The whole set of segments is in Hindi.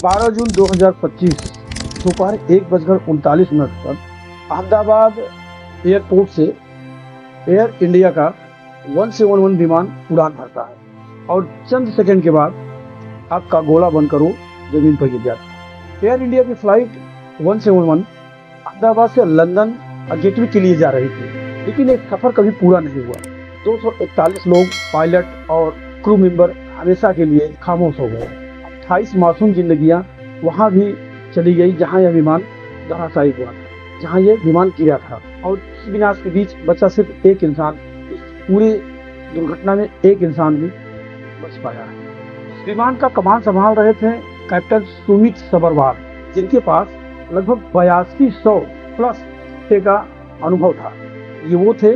12 जून 2025 दोपहर 1:39 पर अहमदाबाद एयरपोर्ट से एयर इंडिया का 171 विमान उड़ान भरता है और चंद सेकंड के बाद आपका गोला बनकर वो जमीन पर गिर जाता है। एयर इंडिया की फ्लाइट 171 अहमदाबाद से लंदन गेटवे के लिए जा रही थी, लेकिन एक सफर कभी पूरा नहीं हुआ। 241 लोग, पायलट और क्रू मेंबर हमेशा के लिए खामोश हो गए। 28 मासूम जिंदगियां वहां भी चली गई जहां यह विमान धराशायी हुआ था, जहां यह विमान गिरा था। और इस विनाश के बीच बचा सिर्फ एक इंसान। इस पूरी दुर्घटना में एक इंसान भी बच पाया है। इस विमान का कमान संभाल रहे थे कैप्टन सुमित सबरवाल, जिनके पास लगभग 8200 प्लस का अनुभव था। ये वो थे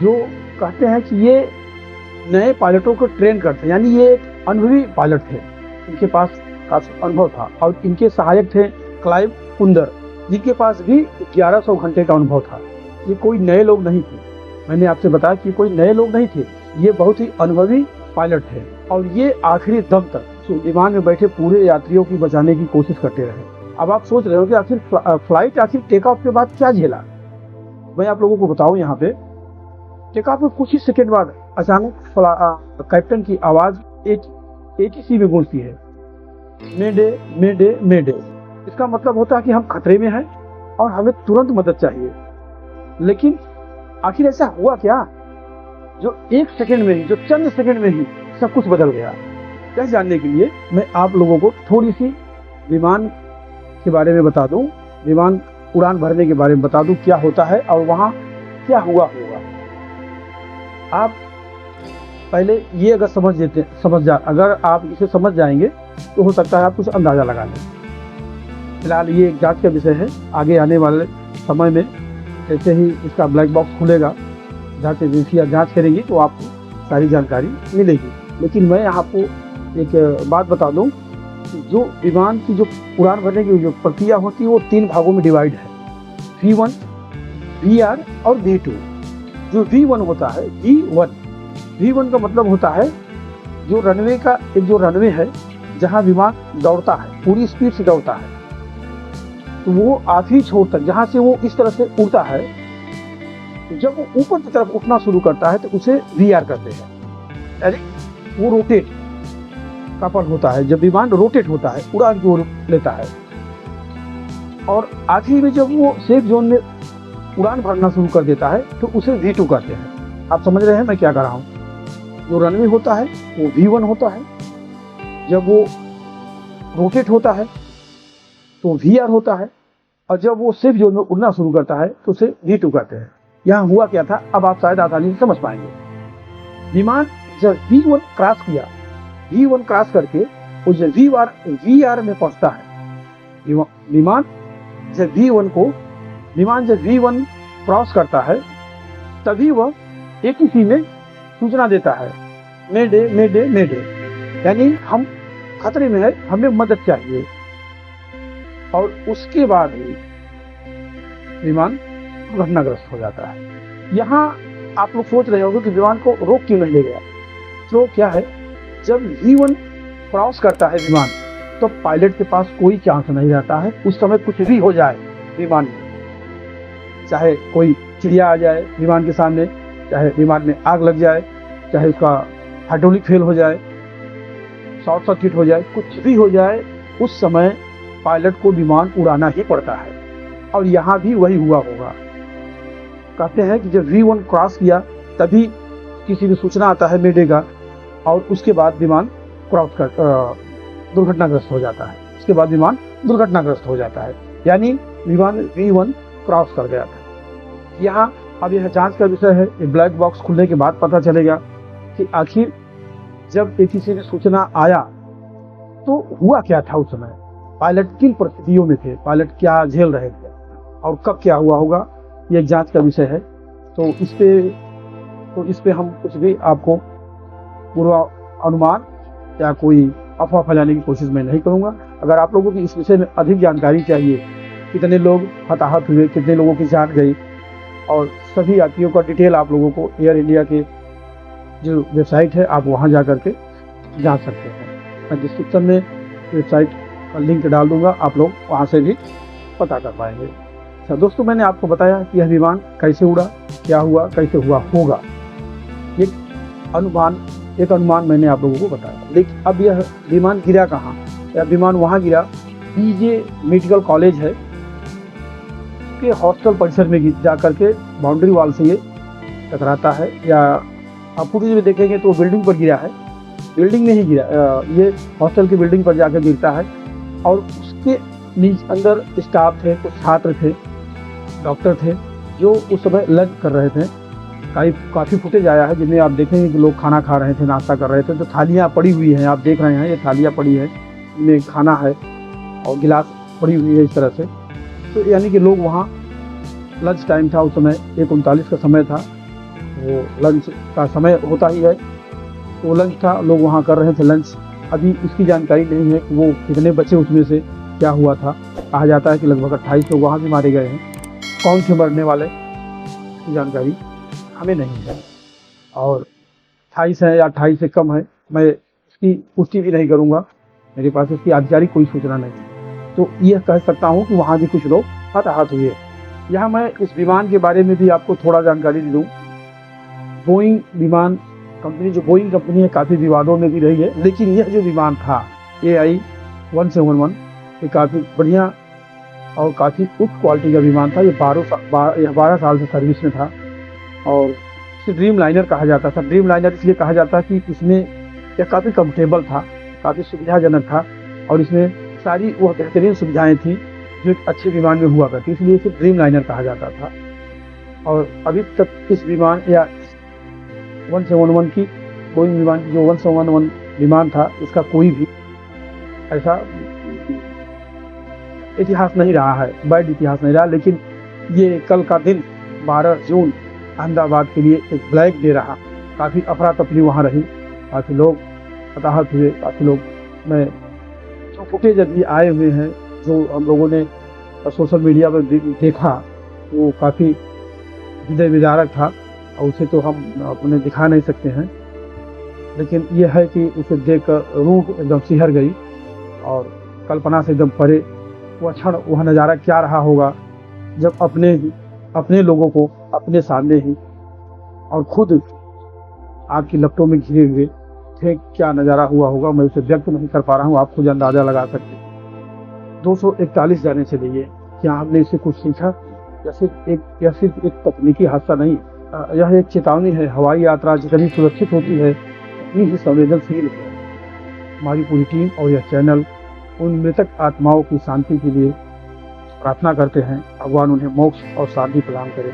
जो कहते हैं कि ये नए पायलटों को ट्रेन करते हैं, यानी ये एक अनुभवी पायलट थे। इनके पास काफी अनुभव था और इनके सहायक थे क्लाइव कुंदर, जिनके पास भी 1100 घंटे का अनुभव था। ये कोई नए लोग नहीं थे, मैंने आपसे बताया कि कोई नए लोग नहीं थे, ये बहुत ही अनुभवी पायलट थे और ये आखिरी दम तक विमान में बैठे पूरे यात्रियों की बचाने की कोशिश करते रहे। अब आप सोच रहे हो कि आखिर फ्लाइट आखिर टेक ऑफ के बाद क्या झेला। मैं आप लोगों को बताऊं, यहाँ पे टेक ऑफ में कुछ ही सेकेंड बाद अचानक कैप्टन की आवाज ATC में गूंजती है, मेडे मेडे मेडे। इसका मतलब होता है कि हम खतरे में हैं और हमें तुरंत मदद चाहिए। लेकिन आखिर ऐसा हुआ क्या जो एक सेकंड में ही, जो चंद सेकंड में ही सब कुछ बदल गया। यह जानने के लिए मैं आप लोगों को थोड़ी सी विमान के बारे में बता दूं, विमान उड़ान भरने के बारे में बता दूं, क्या होता है और वहां क्या हुआ होगा। आप पहले ये अगर आप इसे समझ जाएंगे तो हो सकता है आप कुछ अंदाजा लगा लें। फिलहाल ये एक जांच का विषय है। आगे आने वाले समय में जैसे ही इसका ब्लैक बॉक्स खुलेगा, जांच एजेंसियाँ जांच करेंगी तो आपको सारी जानकारी मिलेगी। लेकिन मैं आपको एक बात बता दूं, जो विमान की जो उड़ान भरने की जो प्रक्रिया होती है वो 3 भागों में डिवाइड है, V1, VR और V2। जो V1 होता है, V1 का मतलब होता है जो रनवे का एक जो रनवे है जहां विमान दौड़ता है, पूरी स्पीड से दौड़ता है, तो वो आखिरी छोर तक जहां से वो इस तरह से उड़ता है, जब वो ऊपर की तरफ उठना शुरू करता है तो उसे VR कहते हैं। यानी वो रोटेट का पल होता है, जब विमान रोटेट होता है, उड़ान की ओर लेता है। और आखिरी में जब वो सेफ जोन में उड़ान भरना शुरू कर देता है तो उसे V2 कहते हैं। आप समझ रहे हैं मैं क्या कर रहा हूँ। जो रनवे होता है वो V1 होता है, जब वो रोटेट होता है तो VR होता है, और जब वो सेफ जोन में उड़ना शुरू करता है तो उसे V2 कहते हैं। यहाँ हुआ क्या था, अब आप शायद आसानी से समझ पाएंगे। विमान जब V1 क्रॉस किया, V1 क्रॉस करके वो जब VR में पहुंचता है, विमान जब V1 क्रॉस करता है तभी वह ATC में सूचना देता है, मेडे मेडे मेडे, यानी हम खतरे में है, हमें मदद चाहिए। और उसके बाद ही विमान दुर्घटनाग्रस्त हो जाता है। यहाँ आप लोग सोच रहे होंगे कि विमान को रोक क्यों नहीं ले गया। तो क्या है, जब V1 क्रॉस करता है विमान तो पायलट के पास कोई चांस नहीं रहता है। उस समय कुछ भी हो जाए विमान में, चाहे कोई चिड़िया आ जाए विमान के सामने, चाहे विमान में आग लग जाए, चाहे उसका हाइड्रोलिक फेल हो जाए, शॉर्ट सर्किट हो जाए, कुछ भी हो जाए, उस समय पायलट को विमान उड़ाना ही पड़ता है। और यहाँ भी वही हुआ होगा। कहते हैं कि जब V1 क्रॉस किया तभी किसी को सूचना आता है मेडे का, और उसके बाद विमान दुर्घटनाग्रस्त हो जाता है। उसके बाद विमान दुर्घटनाग्रस्त हो जाता है, यानी विमान V1 क्रॉस कर गया था। यहाँ अब यह जांच का विषय है। ये ब्लैक बॉक्स खुलने के बाद पता चलेगा कि आखिर जब ATC में सूचना आया तो हुआ क्या था। उस समय पायलट किन परिस्थितियों में थे, पायलट क्या झेल रहे थे और कब क्या हुआ होगा, ये एक जांच का विषय है। तो इस पे हम कुछ भी आपको पूर्व अनुमान या कोई अफवाह फैलाने की कोशिश मैं नहीं करूंगा। अगर आप लोगों की इस विषय में अधिक जानकारी चाहिए, कितने लोग हताहत हुए, कितने लोगों की जान गई, और सभी यात्रियों का डिटेल आप लोगों को एयर इंडिया के जो वेबसाइट है आप वहां जा करके जान सकते हैं। मैं डिस्क्रिप्शन में वेबसाइट का लिंक डाल दूंगा, आप लोग वहाँ से भी पता कर पाएंगे। अच्छा दोस्तों, मैंने आपको बताया कि यह विमान कैसे उड़ा, क्या हुआ, कैसे हुआ होगा, एक अनुमान मैंने आप लोगों को बताया। लेकिन अब यह विमान गिरा कहाँ? यह विमान वहाँ गिरा, बीजे मेडिकल कॉलेज है के हॉस्टल परिसर में जा करके बाउंड्री वॉल से ये टकराता है, या आप फुटेज में देखेंगे तो बिल्डिंग पर गिरा है, बिल्डिंग में ही गिरा, ये हॉस्टल की बिल्डिंग पर जाकर गिरता है। और उसके नीचे अंदर स्टाफ थे, कुछ छात्र थे, डॉक्टर थे, जो उस समय लंच कर रहे थे। काफ़ी फुटेज आया है जिनमें आप देखेंगे कि लोग खाना खा रहे थे, नाश्ता कर रहे थे। तो थालियाँ पड़ी हुई हैं, आप देख रहे हैं, ये थालियाँ पड़ी है, इनमें खाना है और गिलास पड़ी हुई है इस तरह से। तो यानी कि लोग वहाँ, लंच टाइम था उस समय, 1:39 का समय था, वो लंच का समय होता ही है, वो लंच था, लोग वहाँ कर रहे थे लंच। अभी इसकी जानकारी नहीं है कि वो कितने बचे, उसमें से क्या हुआ था। कहा जाता है कि लगभग 28 लोग वहाँ भी मारे गए हैं। कौन से मरने वाले की जानकारी हमें नहीं है, और 28 है या 28 से कम है, मैं इसकी पुष्टि भी नहीं करूँगा, मेरे पास इसकी आधिकारिक कोई सूचना नहीं है। तो यह कह सकता हूँ कि वहाँ भी कुछ लोग हताहत हुए। यहाँ मैं इस विमान के बारे में भी आपको थोड़ा जानकारी दे दूँ। बोइंग विमान कंपनी, जो बोइंग कंपनी है, काफ़ी विवादों में भी रही है, लेकिन यह जो विमान था AI-171, ये काफ़ी बढ़िया और काफ़ी उच्च क्वालिटी का विमान था। ये 12 साल से सर्विस में था, और इसे ड्रीम लाइनर कहा जाता था। ड्रीम लाइनर इसलिए कहा जाता कि इसमें यह काफ़ी कंफर्टेबल था, काफ़ी सुविधाजनक था, और इसमें सारी वह बेहतरीन सुविधाएँ थीं जो एक अच्छे विमान में हुआ करती, इसलिए इसे ड्रीम लाइनर कहा जाता था। और अभी तक इस विमान या 171 की, बोइंग विमान की जो 171 विमान था, इसका कोई भी ऐसा इतिहास नहीं रहा है, बैड इतिहास नहीं रहा। लेकिन ये कल का दिन 12 जून अहमदाबाद के लिए एक ब्लैक डे रहा। काफ़ी अफरा तफरी वहाँ रही, काफ़ी लोग हताहत हुए, काफ़ी लोग, मैं जो फुटेज अभी आए हुए हैं, जो हम लोगों ने सोशल मीडिया पर देखा, वो काफ़ी हृदय विदारक था, और उसे तो हम अपने दिखा नहीं सकते हैं। लेकिन यह है कि उसे देखकर रूह एकदम सिहर गई, और कल्पना से एकदम परे वह क्षण, वह नज़ारा क्या रहा होगा जब अपने लोगों को अपने सामने ही, और खुद आग की लपटों में घिरे हुए थे। क्या नज़ारा हुआ होगा, मैं उसे व्यक्त नहीं कर पा रहा हूँ, आप खुद अंदाज़ा लगा सकते हैं। 241 जाने से लिए क्या हमने इससे कुछ सीखा? या सिर्फ एक तकनीकी हादसा नहीं, यह एक चेतावनी है। हवाई यात्रा जितनी सुरक्षित होती है, उतनी ही संवेदनशील है। हमारी पूरी टीम और यह चैनल उन मृतक आत्माओं की शांति के लिए प्रार्थना करते हैं, भगवान उन्हें मोक्ष और शांति प्रदान करे,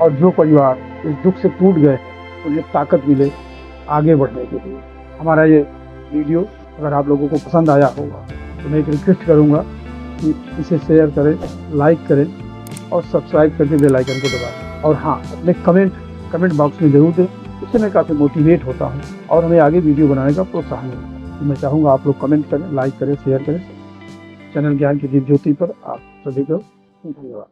और जो परिवार इस दुख से टूट गए उन्हें ताकत मिले आगे बढ़ने के लिए। हमारा ये वीडियो अगर आप लोगों को पसंद आया होगा तो मैं एक रिक्वेस्ट करूँगा कि इसे शेयर करें, लाइक करें, और सब्सक्राइब करके बेल आइकन को दबाएं। और हाँ, अपने कमेंट बॉक्स में ज़रूर दें, इससे मैं काफ़ी मोटिवेट होता हूँ और हमें आगे वीडियो बनाने का प्रोत्साहन मिलता है। तो मैं चाहूँगा आप लोग कमेंट करें, लाइक करें, शेयर करें। चैनल ज्ञान की दीप ज्योति पर आप सभी को धन्यवाद।